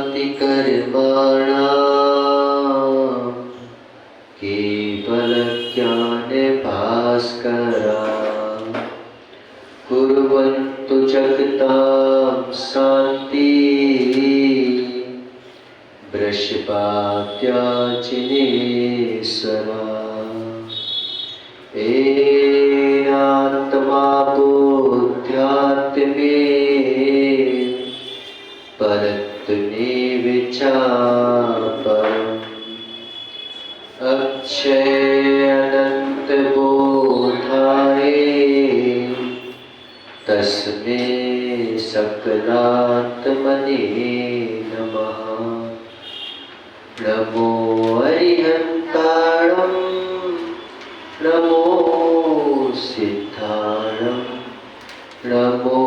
नास्ति कर्मणाम् केवलज्ञानभास्कराः कुर्वन्तु जगतां शान्तिः वृषभात्याचिनेश्वराः एनात्मा बोध्यात्मे परत्ने विचापरम् अक्षय अनंत बोधाय तस्मै सकलात्मने नमः। नमो अरिहन्ताणं नमो सिद्धाणं नमो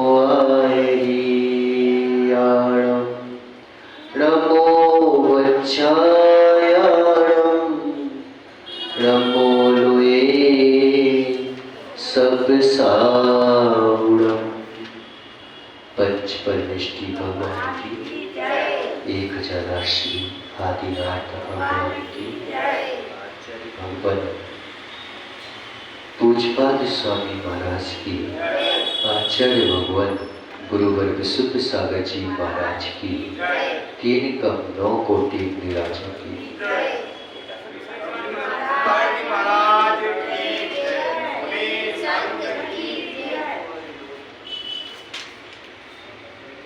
आयर्याणं नमो वज्रायाणं नमो लोए सब साउणम। पंचपरमेष्टि भगवान की 1008 आदिनाथ भगवान की भगवान पूजपाद स्वामी महाराज की आचार्य भगवान गुरुवर विशुद्ध सागर जी महाराज की 3 कम 9 कोटि निराजों की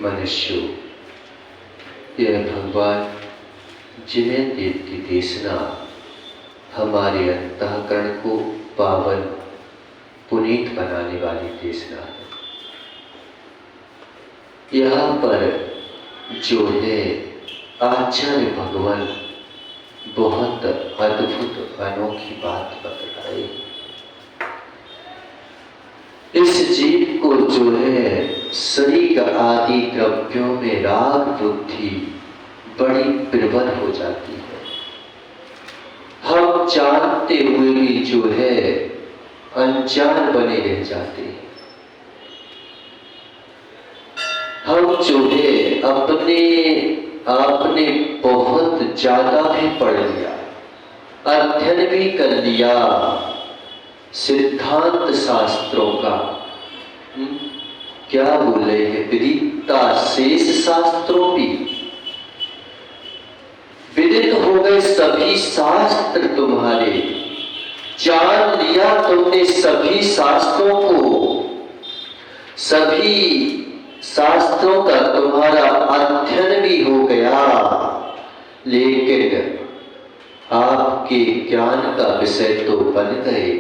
मनुष्य यह भगवान जिन्हें देव की देशना हमारे अंतःकरण को पावन पुनीत बनाने वाली देशना है। यहाँ पर जो है आचार्य भगवान बहुत अद्भुत अनोखी बात बतलाई। इस जीव को जो है शरीर आदि द्रव्यों में राग बुद्धि बड़ी प्रबल हो जाती है। हम जानते हुए भी जो है अनजान बने रह जाते हैं। हम जो है आपने बहुत ज्यादा भी पढ़ लिया, अध्ययन भी कर लिया सिद्धांत शास्त्रों का, क्या बोले हैं विदिता शेष शास्त्रों भी विदित हो गए। सभी शास्त्र तुम्हारे जान लिया तुमने, सभी शास्त्रों को, सभी शास्त्रों का तुम्हारा अध्ययन भी हो गया, लेकिन आपके ज्ञान का विषय तो बन गए,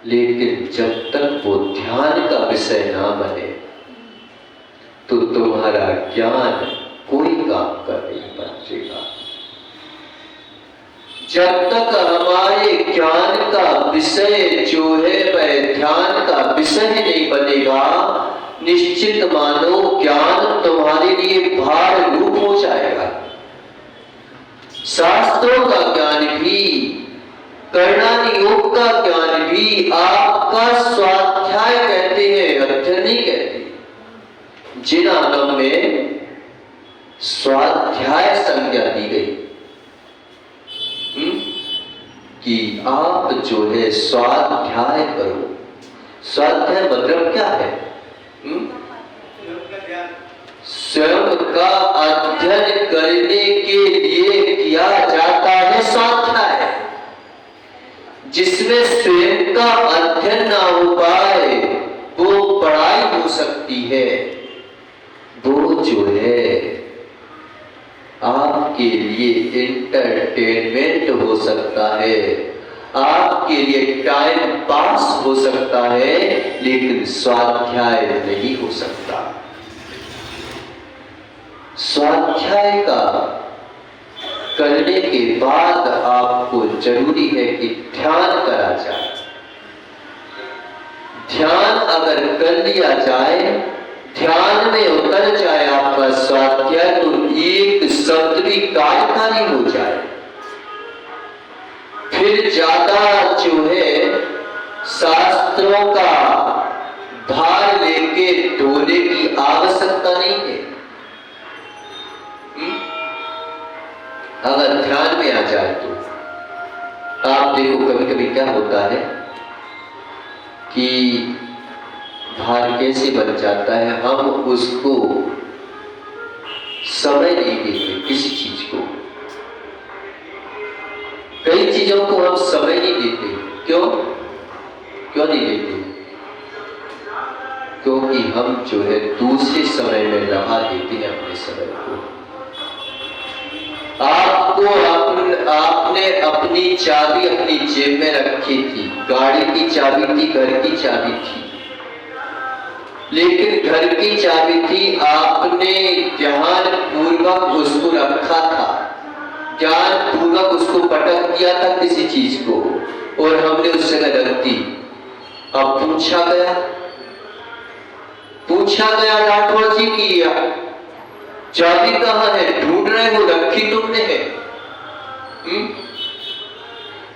लेकिन जब तक वो ध्यान का विषय ना बने तो तुम्हारा ज्ञान कोई काम का नहीं बचेगा। जब तक हमारे ज्ञान का विषय जो है वह ध्यान का विषय नहीं बनेगा, निश्चित मानो ज्ञान तुम्हारे लिए भार रूप हो जाएगा। शास्त्रों का ज्ञान भी, कर्णानि योग का ज्ञान भी आपका स्वाध्याय कहते हैं, अध्ययन नहीं कहते। जिन आगम में स्वाध्याय संज्ञा दी गई कि आप जो है स्वाध्याय करो। स्वाध्याय मतलब क्या है? स्वयं का अध्ययन करने के लिए किया जाता है स्वाध्याय। जिसमें स्वयं का अध्ययन ना हो पाए वो पढ़ाई हो सकती है, वो जो है आपके लिए एंटरटेनमेंट हो सकता है, आपके लिए टाइम पास हो सकता है, लेकिन स्वाध्याय नहीं हो सकता। स्वाध्याय का करने के बाद आपको जरूरी है कि ध्यान करा जाए। ध्यान अगर कर लिया जाए, ध्यान में उतर जाए आपका स्वाध्याय, तो एक शब्द भी कार्यकारी हो जाए। फिर ज्यादा जो है शास्त्रों का भार लेके ढोने की आवश्यकता नहीं है। अगर ध्यान में आ जाए तो आप देखो कभी कभी क्या होता है कि भार कैसे बन जाता है, हम उसको समय नहीं देते किसी चीज को, कई चीजों को हम समय नहीं देते। क्यों नहीं देते? क्योंकि हम जो है दूसरे समय में लगा देते हैं अपने समय को। आपने अपनी चाबी अपनी जेब में रखी थी, गाड़ी की चाबी थी, घर की चाबी थी, लेकिन घर की चाबी थी, आपने ध्यान पूर्वक उसको रखा था, ध्यान पूर्वक उसको पटक दिया था किसी चीज को, और हमने उस जगह रख दी। अब पूछा गया राठौर जी की चाबी कहां है? ढूंढ रहे हो, रखी तुमने है,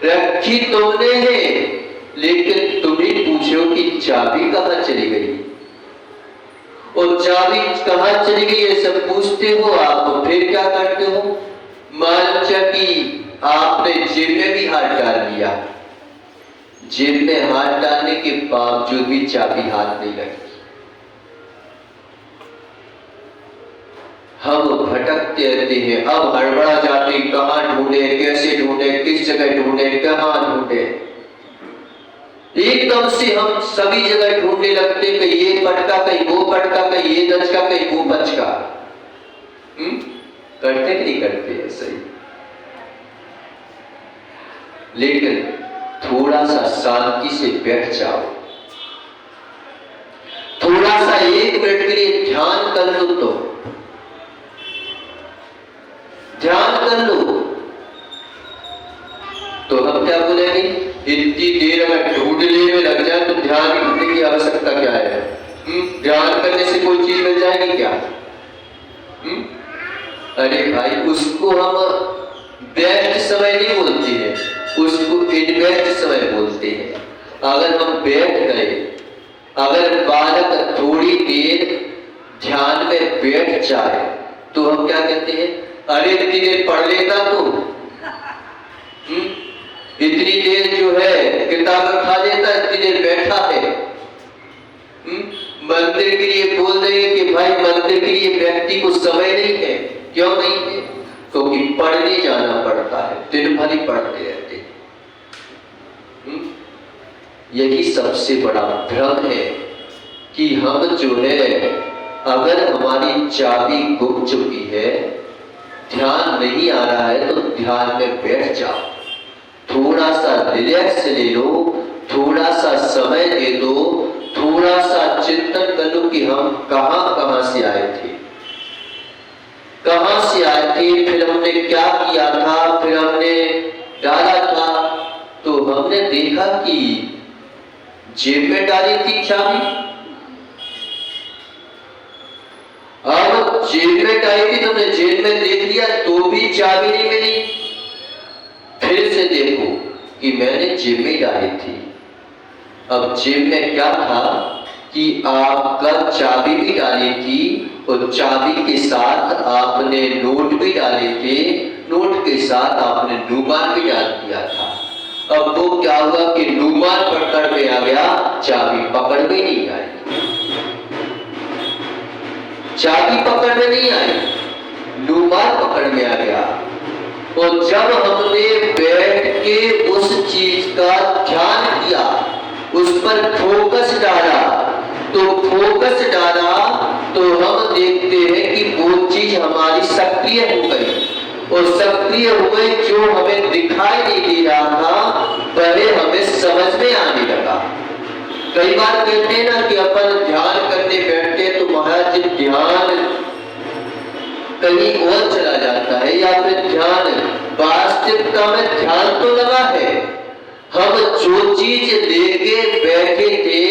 रखी तुमने है, लेकिन तुम ही पूछो कि चाबी कहां चली गई, और चाबी कहां चली गई ये सब पूछते हो आप, फिर क्या करते हो? मान कि आपने जेब में भी हाथ डाल लिया, जेब में हाथ डालने के बावजूद भी चाबी हाथ नहीं लगी। हम भटकते रहते हैं, अब हड़बड़ा जाते हैं, कहां ढूंढे, कैसे ढूंढे, किस जगह ढूंढे, कहां ढूंढे। एकदम से हम सभी जगह ढूंढने लगते, कहीं ये पटका, कहीं वो पटका, कहीं ये दचका, कहीं वो बचका। करते कि नहीं करते ऐसे ही? लेकिन थोड़ा सा शांति से बैठ जाओ, थोड़ा सा 1 मिनट के लिए ध्यान कर लो, तो ध्यान कर लो, तो हम क्या बोलेंगे? इतनी देर अगर ढूंढने में लग जाए तो ध्यान करने की आवश्यकता क्या है? ध्यान करने से कोई चीज मिल जाएगी क्या? अरे भाई, उसको हम बेस्ट समय नहीं बोलते हैं, उसको इनवेस्ट समय बोलते हैं। अगर हम बैठ गए, अगर बालक थोड़ी देर ध्यान में बैठ जाए तो हम क्या कहते हैं? अरे इतनी देर पढ़ लेता तो, इतनी देर जो है किताब उठा लेता, इतनी देर बैठा है। मंदिर के लिए बोल रहे हैं कि भाई मंदिर के लिए व्यक्ति को समय नहीं है। क्यों नहीं है? क्योंकि पढ़ने जाना पड़ता है, दिन भर ही पढ़ते रहते हैं। यही सबसे बड़ा भ्रम है कि हम जो है, अगर हमारी चाबी गुम चुकी है, ध्यान नहीं आ रहा है, तो ध्यान में बैठ जाओ, थोड़ा सा रिलैक्स ले लो, थोड़ा सा समय दे दो, थोड़ा सा चिंतन कर लो कि हम कहां से आए थे, फिर हमने क्या किया था, फिर हमने डाला था, तो हमने देखा कि जेब में डाली थी चाबी। अब जेब में डाली थी, तुमने जेब में देख लिया तो भी चाबी नहीं मिली, फिर से देखो कि मैंने जेब में डाली थी। अब जेब में क्या था कि आपका चाबी भी डाली थी, और चाबी के साथ आपने नोट भी डाले थे, नोट के साथ आपने नुमान भी डाल दिया था। अब वो क्या हुआ कि नुमान पकड़ में आ गया, चाबी पकड़ में नहीं आई, चाबी पकड़ में नहीं आई, नुमान पकड़ में आ गया। और जब हमने बैठ के उस चीज का ध्यान किया, उस पर फोकस डाला, तो हम देखते हैं कि वो चीज हमारी सक्रिय हो गई, और सक्रिय हो गई, जो हमें दिखाई नहीं दे रहा था वह हमें समझ में आने लगा। कई बार कहते हैं ना कि अपन ध्यान करने बैठते तो महाराज ध्यान कहीं और चला जाता है, या फिर ध्यान वास्तविकता में ध्यान तो लगा है, हम जो चीज लेके बैठे थे,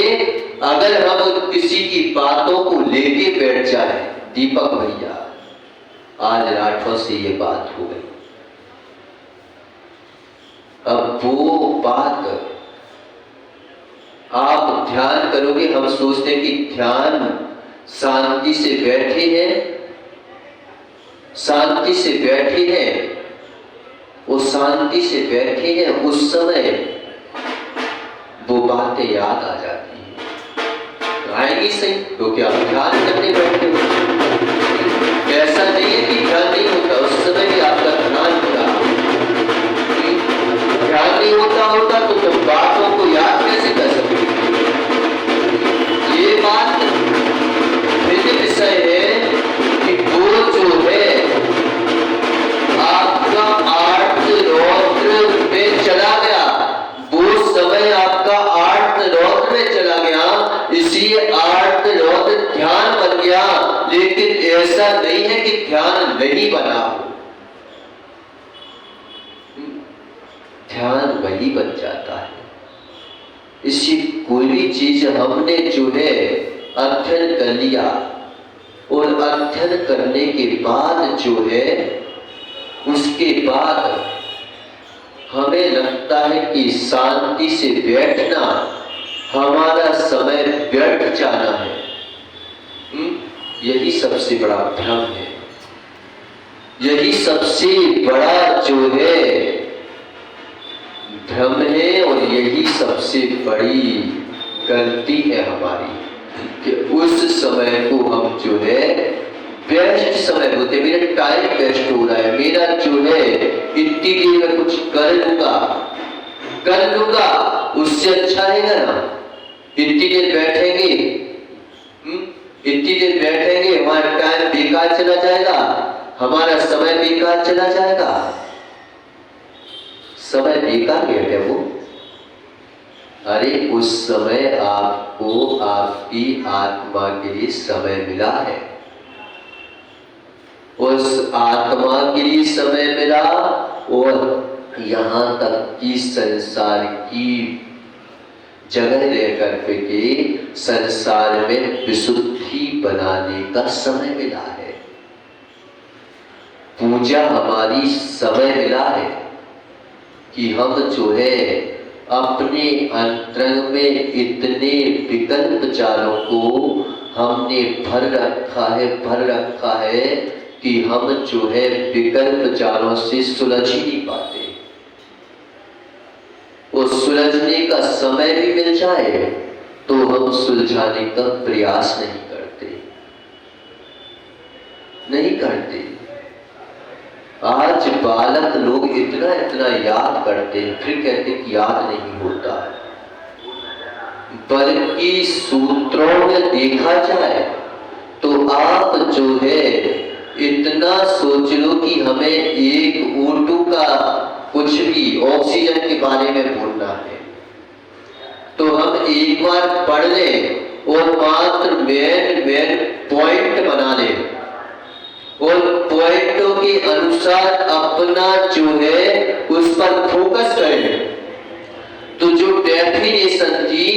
अगर हम किसी की बातों को लेके बैठ जाए, दीपक भैया आज राठौर से ये बात हो गई, अब वो बात आप ध्यान करोगे, हम सोचते हैं कि ध्यान शांति से बैठे हैं, शांति से बैठे हैं, उस समय वो बातें याद आ जाती हैं। आएगी सही, क्योंकि आप ध्यान करने बैठे हो। ऐसा नहीं है कि ध्यान नहीं होता, उस समय भी आपका ध्यान होता। ध्यान नहीं होता तो तुम बातों को याद कैसे कर सकते? ये बात फिर विषय है कि वो जो है आपका आर्त रौद्र में चला गया, वो समय आपका आर्त रौद्र में चला गया, इसलिए आर्त रौद्र ध्यान बन गया। लेकिन ऐसा नहीं है कि ध्यान नहीं बना हो, ध्यान वही बन जाता है। इसी कोई भी चीज हमने जो है अध्ययन कर लिया, और अध्ययन करने के बाद जो है उसके बाद हमें लगता है कि शांति से बैठना हमारा समय व्यर्थ जाना है। यही सबसे बड़ा भ्रम है, यही सबसे बड़ा जो है भ्रम है, और यही सबसे बड़ी गलती है हमारी कि उस समय को हम जो है बेस्ट समय बोलते, मेरा टाइम बेस्ट हो रहा है, मेरा जो है इतनी देर में कुछ कर लूंगा, उससे अच्छा रहेगा ना। इतनी देर बैठेंगे हमारा टाइम बेकार चला जाएगा, हमारा समय बेकार चला जाएगा। समय बेकार है वो? अरे उस समय आपको आपकी आत्मा के लिए समय मिला है, उस आत्मा के लिए समय मिला, और यहाँ तक कि संसार की जगह लेकर के संसार में विशुद्धि बनाने का समय मिला है, पूजा हमारी समय मिला है कि हम जो है अपने अंतरंग में इतने विकल्प जालों को हमने भर रखा है कि हम जो है विकल्प जालों से सुलझ ही नहीं पाते। वो सुलझने का समय भी मिल जाए तो हम सुलझाने का प्रयास नहीं करते। आज बालक लोग इतना याद करते हैं, फिर कहते हैं कि याद नहीं होता, बल्कि सूत्रों में देखा जाए तो आप जो है इतना सोच लो कि हमें एक O2 का कुछ भी ऑक्सीजन के बारे में बोलना है तो हम एक बार पढ़ लें और मात्र मेन पॉइंट बना लें और पॉइंटों के अनुसार अपना जो है उस पर फोकस करें, तो जो डेफिनेशन थी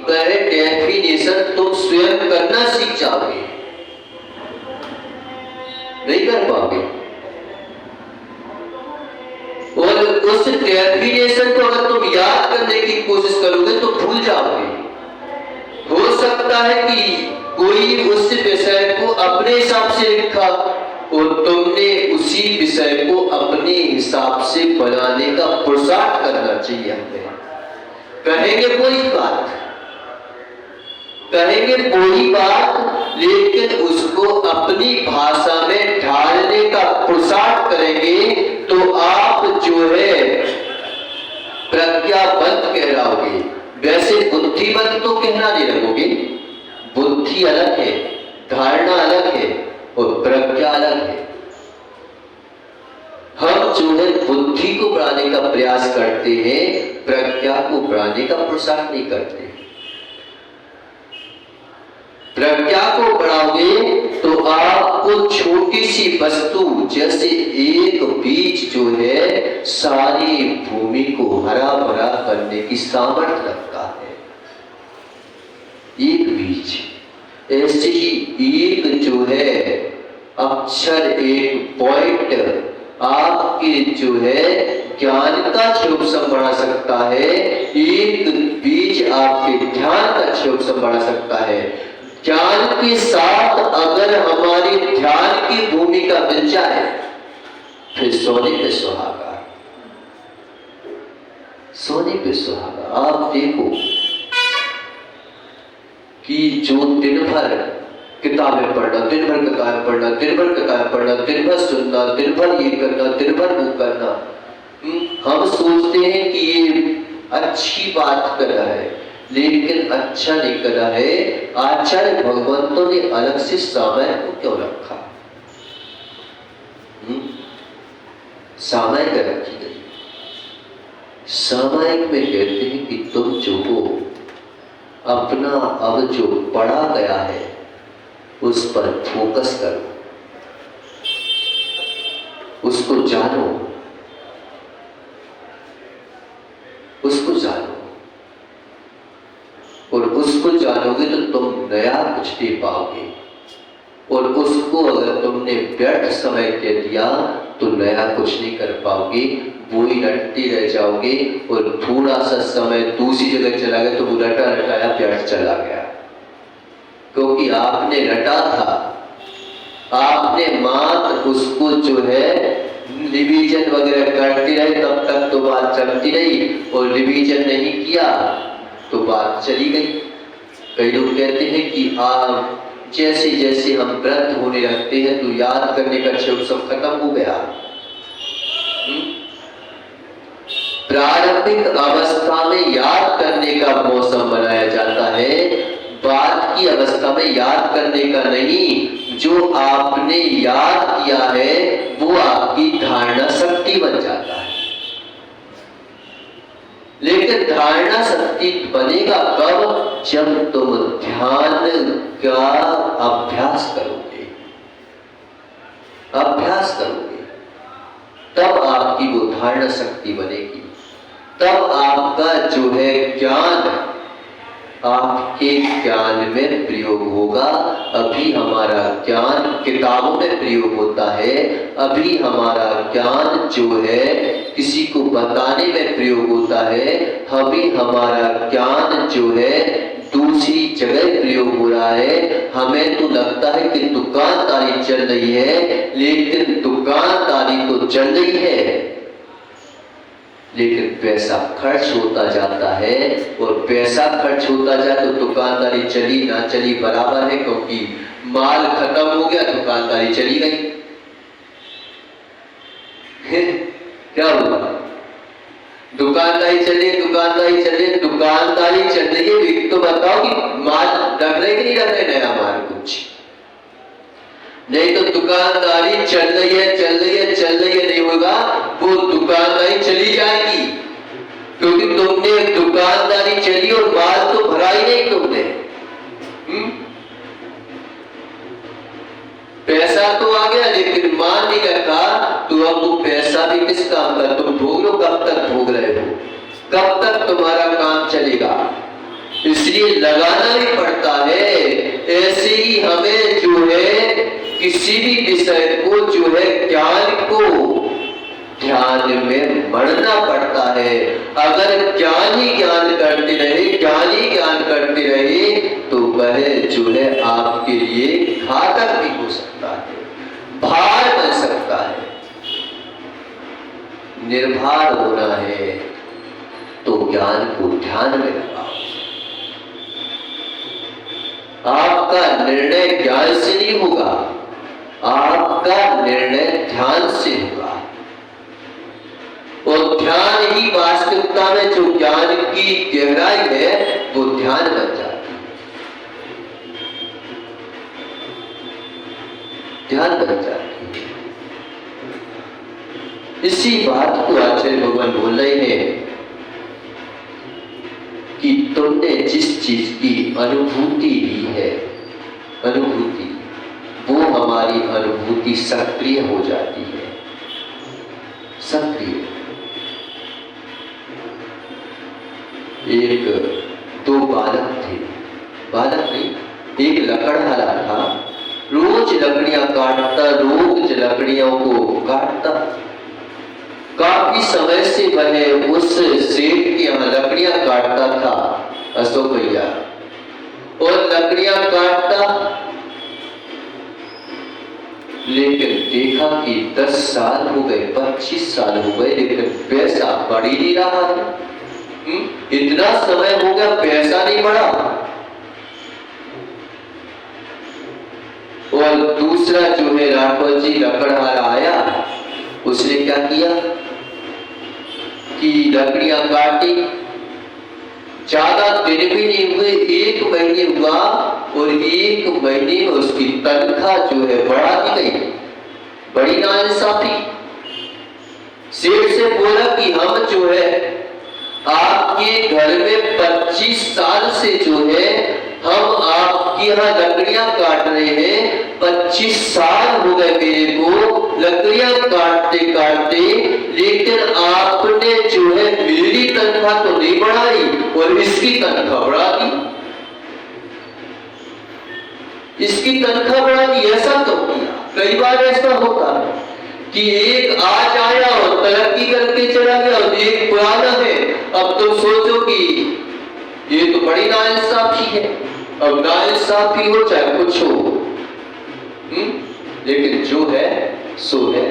वह डेफिनेशन तुम स्वयं करना सीख जाओगे, नहीं कर पाओगे। और उस डेफिनेशन को अगर तुम याद करने की कोशिश करोगे तो भूल जाओगे। हो सकता है कि कोई उस विषय को अपने हिसाब से लिखा और तुमने उसी विषय को अपने हिसाब से बनाने का पुरुषार्थ करना चाहिए। हमें कहेंगे कोई बात लेकिन उसको अपनी भाषा में ढालने का पुरुषार्थ करेंगे तो आप जो है प्रज्ञावंत कहलाओगे। वैसे बुद्धिमत तो कहना नहीं लगोगे, बुद्धि अलग है, धारणा अलग है और प्रज्ञा अलग है। हम जो है बुद्धि को बढ़ाने का प्रयास करते हैं, प्रज्ञा को बढ़ाने का पुरुषार्थ नहीं करते। प्रज्ञा को बढ़ाओगे तो आपको छोटी सी वस्तु जैसे एक बीज जो है सारी भूमि को हरा भरा करने की सामर्थ्य रखता है। एक बीज, ऐसे ही एक जो है अक्षर, एक पॉइंट आपके जो है ज्ञान का क्षोभसम बढ़ा सकता है। एक बीज आपके ध्यान का क्षोभसम बढ़ा सकता है। ज्ञान के साथ अगर हमारी ध्यान की भूमिका मिल जाए फिर सोने पे सुहागा। सोने पे सुहागा। आप देखो कि जो दिन भर किताबें पढ़ना, दिन भर किताबें पढ़ना, दिन भर किताबें पढ़ना, दिन भर सुनना, दिन भर ये करना, दिन भर वो करना, हम सोचते हैं कि ये अच्छी बात कर रहा है, लेकिन अच्छा नहीं कर रहा है। आचार्य भगवंतों ने अलग से सामयिक को क्यों रखा? सामयिक रखी गई। सामयिक में कहते हैं कि तुम जो हो अपना अब जो पढ़ा गया है उस पर फोकस करो, उसको जानो, उसको जानो, और उसको जानोगे तो तुम नया कुछ दे पाओगे, और उसको अगर तुमने व्यर्थ समय दे दिया तो नया कुछ नहीं कर पाओगे, वो ही रटते रह जाओगे, और थोड़ा सा समय दूसरी जगह चला गया तो वो रटा रटाया व्यर्थ चला गया। क्योंकि आपने रटा था, आपने मात्र उसको जो है रिवीजन वगैरह करते रहे, तब तक तो बात चलती रही, और रिवीजन नहीं किया तो बात चली गई। कई लोग कहते हैं कि जैसे जैसे हम वृद्ध होने लगते हैं तो याद करने का क्षण सब खत्म हो गया। प्रारंभिक अवस्था में याद करने का मौसम बनाया जाता है, बाद की अवस्था में याद करने का नहीं। जो आपने याद किया है वो आपकी धारणा शक्ति बन जाता है, लेकिन धारणा शक्ति बनेगा कब? जब तुम ध्यान का अभ्यास करोगे, अभ्यास करोगे तब आपकी वो धारणा शक्ति बनेगी, तब आपका जो है ज्ञान आपके ज्ञान में प्रयोग होगा। अभी हमारा ज्ञान किताबों में प्रयोग होता है, अभी हमारा ज्ञान जो है किसी को बताने में प्रयोग होता है, अभी हमारा ज्ञान जो है दूसरी जगह प्रयोग हो रहा है। हमें तो लगता है कि दुकानदारी चल रही है, लेकिन दुकानदारी तो चल रही है, लेकिन पैसा खर्च होता जाता है, और पैसा खर्च होता जाए तो दुकानदारी चली ना चली बराबर है, क्योंकि माल खत्म हो गया, दुकानदारी चली गई। क्या हुआ? दुकानदारी चली, दुकानदारी चली, दुकानदारी चल रही है, तो बताओ कि माल रख रहे कि नहीं रख रहे नया माल कुछ? नहीं तो दुकानदारी चल रही है, चल रही है, चल रही है, नहीं होगा, वो दुकानदारी चली जाएगी, क्योंकि तुमने दुकानदारी चली और माल तो भरा ही नहीं तुमने। पैसा तो आ गया लेकिन माल नहीं रखा, तो अब वो पैसा भी किस काम का? तुम भोग लो, कब तक भोग रहे हो, कब तक तुम्हारा काम चलेगा? इसलिए लगाना भी पड़ता है। ऐसे ही हमें जो है किसी भी विषय को जो है ज्ञान को ध्यान में मढ़ना पड़ता है। अगर ज्ञान ही ज्ञान करते रहे, ज्ञान ही ज्ञान करते रहे, तो वह जो है आपके लिए घातक भी हो सकता है, भार बन सकता है। निर्भर होना है तो ज्ञान को ध्यान में लगाओ। आपका निर्णय ज्ञान से नहीं होगा, आपका निर्णय ध्यान से होगा, और ध्यान ही वास्तविकता में जो ज्ञान की गहराई है वो ध्यान बन जाती है, ध्यान बन जाती है। इसी बात को आचार्य भगवान बोल रहे हैं कि तुमने जिस चीज की अनुभूति ली है, अनुभूति, वो हमारी अनुभूति सक्रिय हो जाती है, सक्रिय। एक दो बालक थे, बालक नहीं, एक लकड़हारा था, रोज लकड़ियां काटता, रोज लकड़ियों को काटता। काफी समय से वह उस सेठ के यहाँ लकड़ियां काटता था, अशोक भैया, और लकड़ियां काटता, लेकिन देखा कि 10 साल हो गए, 25 साल हो गए, लेकिन पैसा बढ़ ही नहीं रहा है। इतना समय हो गया, पैसा नहीं बढ़ा। और दूसरा जो है राठौर जी लकड़हारा आया, उसने क्या किया कि लकड़ियां काटी, ज्यादा दिन भी नहीं हुए, 1 महीने हुआ और 1 महीने में उसकी तनख्वाह जो है बढ़ा दी गई। बड़ी नाइंसाफी। सेठ से बोला कि हम जो है आपके घर में 25 साल से जो है हम आपके यहाँ लकड़ियां काट रहे हैं, 25 साल हो गए मेरे को लकड़ियां काटते काटते, लेकिन आपने जो है मेरी तनख्वाह तो नहीं बढ़ाई और इसकी तनख्वाह बढ़ा दी, इसकी तनख्वाह बढ़ा दी। ऐसा क्यों किया? कई बार ऐसा होता है कि एक आज आया और तरक्की करके चला गया और एक पुराना है। अब तुम सोचो कि ये तो बड़ी नाइंसाफी है। अब नाइंसाफी हो चाहे कुछ हो, लेकिन जो है सो है।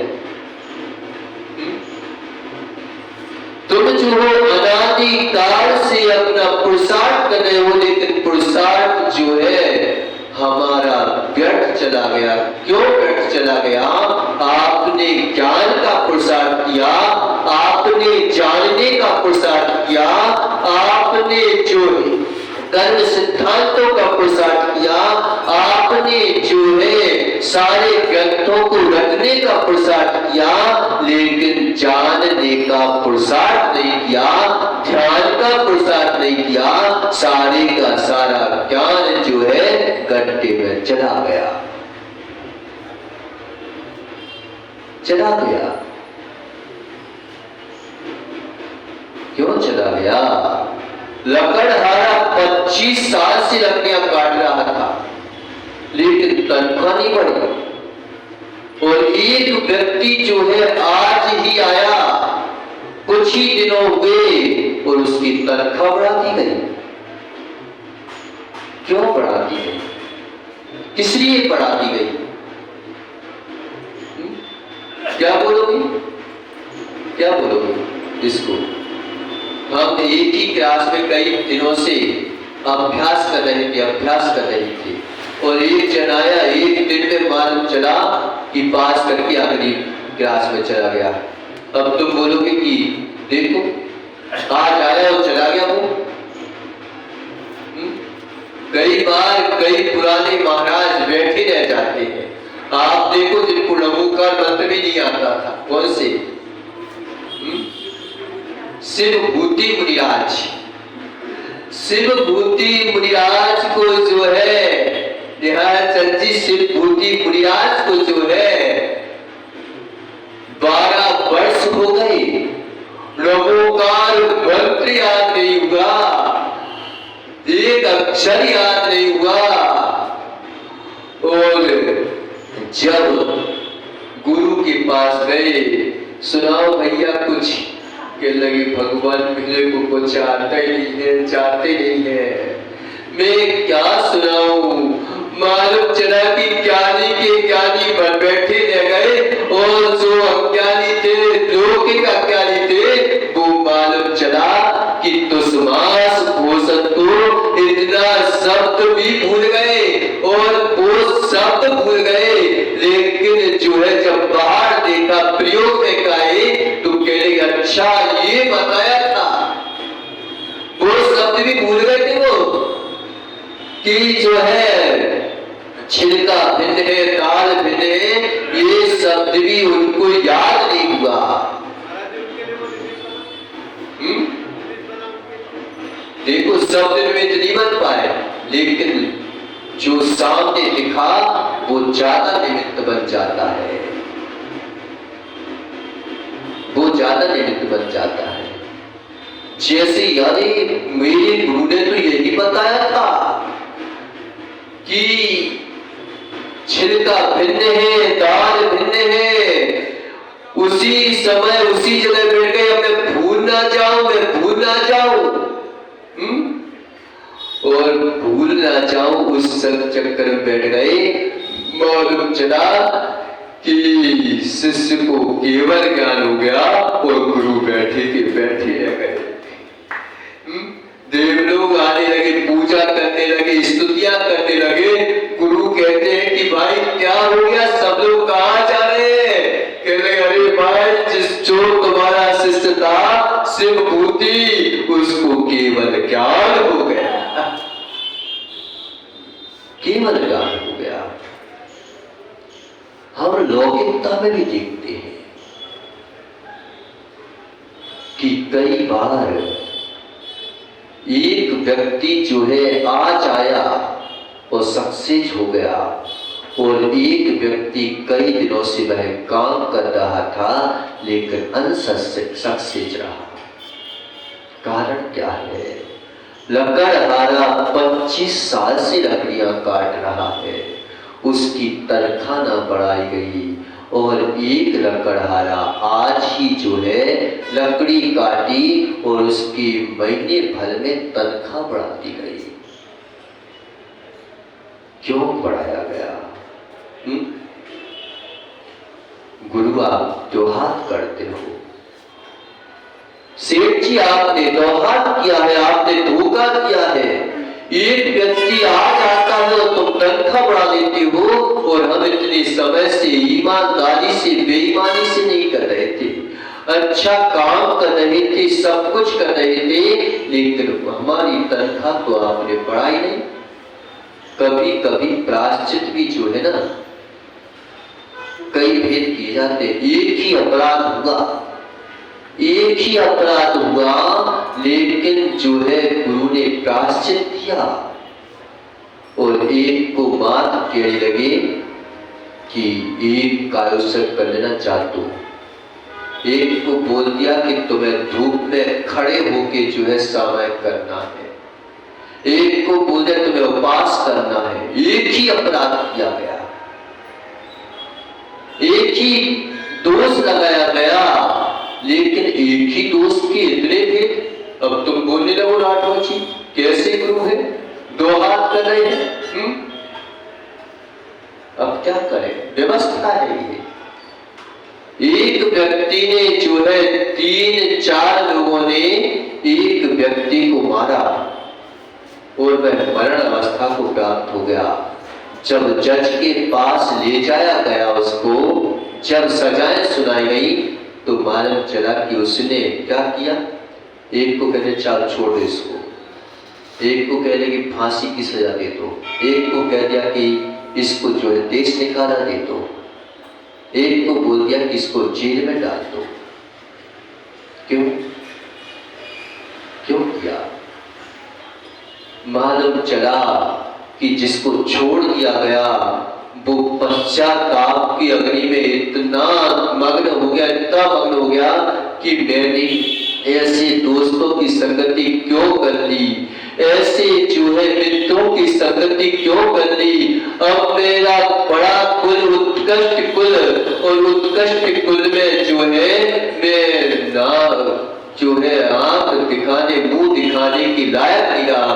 तुम जो हो अनादिकाल से अपना पुरुषार्थ कर रहे हो, लेकिन पुरुषार्थ जो है हमारा व्यर्थ चला गया। क्यों व्यर्थ चला गया? आपने ज्ञान का पुरुषार्थ किया, आपने जानने का पुरुषार्थ किया, आपने जो कर्म सिद्धांतों का पुरुषार्थ किया, आपने जो है सारे ग्रंथों को रखने का पुरुषार्थ किया, लेकिन जानने का पुरुषार्थ नहीं किया, ध्यान का पुरुषार्थ नहीं किया। सारे का सारा ज्ञान जो है गड्ढे में चला गया, चला गया। क्यों चला गया? लकड़हारा 25 साल से लकड़ियां काट रहा था, लेकिन तनख्वाह नहीं बढ़ी। और एक व्यक्ति जो है आज ही आया, कुछ ही दिनों हुए और उसकी तनख्वाह बढ़ा दी गई। क्यों बढ़ा दी गई? किस लिए बढ़ा दी गई? क्या बोलोगे? क्या बोलोगे इसको? हम एक ही क्लास में कई दिनों से अभ्यास कर रहे थे और एक जन आया, एक दिन में मालूम चला कि पास करके अगली क्लास में चला गया। अब तुम बोलोगे कि देखो आज आया और चला गया वो। कई बार कई पुराने महाराज बैठे रह जाते हैं। आप देखो जिनको नमोकार मंत्र भी नहीं आता था। कौन से? शिवभूति मुनिराज। शिवभूति मुनिराज को जो है निहाल जी, शिवभूति मुनिराज को जो है 12 वर्ष हो गए, नमोकार मंत्र याद नहीं हुआ, एक अक्षर याद नहीं हुआ। और जब गुरु के पास गए, सुनाओ भैया कुछ, के लगे भगवान मेरे को कुछ आता ही नहीं है, जाते नहीं है, मैं क्या सुनाऊं? मालूम चला कि ज्ञानी के ज्ञानी बन बैठे रह गए और जो अज्ञानी थे, लोके का ज्ञानी थे, वो मालूम चला कि तुसमास भूषण को इतना शब्द भी भूल गए और वो शब्द भूल गए। लेकिन जो है जब बाहर देखा, प्रयोग में कहे तो कहेंगे अच्छा ये बताया था। वो शब्द भी भूल गए थे वो कि जो है छिलका भिन्न है, दाल भिन्न है, ये शब्द भी उनको याद नहीं हुआ। देखो शब्द में नहीं बन पाए, लेकिन जो सामने लिखा वो ज्यादा निमित्त बन जाता है, वो ज्यादा निमित्त बन जाता है। जैसे यानी मेरे गुरु ने तो यही बताया था कि छिलका भिन्न है, दाल भिन्न है। उसी समय उसी जगह बैठ गए, मैं भूल ना जाऊं, मैं भूल ना जाऊं। और भूल ना जाऊं उस चक्कर में बैठ गए। मालूम चला कि शिष्य को केवल ज्ञान हो गया और गुरु बैठे के बैठे रह गए। जो तुम्हारा शिष्य था शिवभूति, उसको केवल ज्ञान हो गया, केवल ज्ञान हो गया। हम लौकिकता में भी देखते हैं कि कई बार एक व्यक्ति जो है आज आया और सक्सेस हो गया, और एक व्यक्ति कई दिनों से वह काम कर रहा था लेकिन अनसक्सेस रहा। कारण क्या है? लकड़हारा 25 साल से लकड़ियां काट रहा है, उसकी तनख्वाह न बढ़ाई गई, और एक लकड़हारा आज ही जो है लकड़ी काटी और उसकी महीने भर में तनख्वाह बढ़ा दी गई। क्यों बढ़ाया गया? गुरु आप दोहात करते हो, सेठ जी आपने दोहात किया है, आपने धोखा किया है। एक व्यक्ति आज आता है और तुम तनख्वाह बढ़ा देते हो, और हम इतने समय से ईमानदारी से बेईमानी से नहीं कर रहे थे, अच्छा काम कर रहे थे, सब कुछ कर रहे थे, लेकिन हमारी तनख्वाह तो आपने बढ़ाई नहीं। कभी कभी प्रायश्चित भी जो है ना, कई भेद किए जाते। एक ही अपराध हुआ, एक ही अपराध हुआ, लेकिन जो है गुरु ने प्रायश्चित दिया, और एक को बात कहने लगे कि एक कायोत्सव कर लेना चाहता हूं, एक को बोल दिया कि तुम्हें धूप में खड़े होके जो है सामयिक करना है, एक को बोल दिया तुम्हें उपवास करना है। एक ही अपराध किया गया, एक ही दोष लगाया गया, लेकिन एक ही दोष के इतने भेद। अब तुम बोलने लगो राठौर जी कैसे गुरु है, दो हाथ कर रहे हैं। अब क्या करें? व्यवस्था है ये। एक व्यक्ति ने जो है 3-4 लोगों ने एक व्यक्ति को मारा और वह मरण अवस्था को प्राप्त हो गया। जब जज के पास ले जाया गया उसको, जब सजाएं सुनाई गई, तो मालूम चला कि उसने क्या किया। एक को कहते चल छोड़ दे इसको, एक को कह कि फांसी की सजा दे दो, एक को कह दिया कि इसको जो है देश निकाला दे दो, एक को बोल दिया कि इसको जेल में डाल दो। क्यों क्यों किया? मालूम चला कि जिसको छोड़ दिया गया वो पश्चाताप की अग्नि में इतना मग्न हो गया, इतना मग्न हो गया कि मैंने ऐसे दोस्तों की संगति क्यों कर ली, ऐसे जो है मित्रों की संगति क्यों कर ली। अब मेरा बड़ा कुल उत्कृष्ट कुल, और उत्कृष्ट कुल में जो है मैं ना जो है आंख दिखाने मुंह दिखाने की लायक नहीं रहा।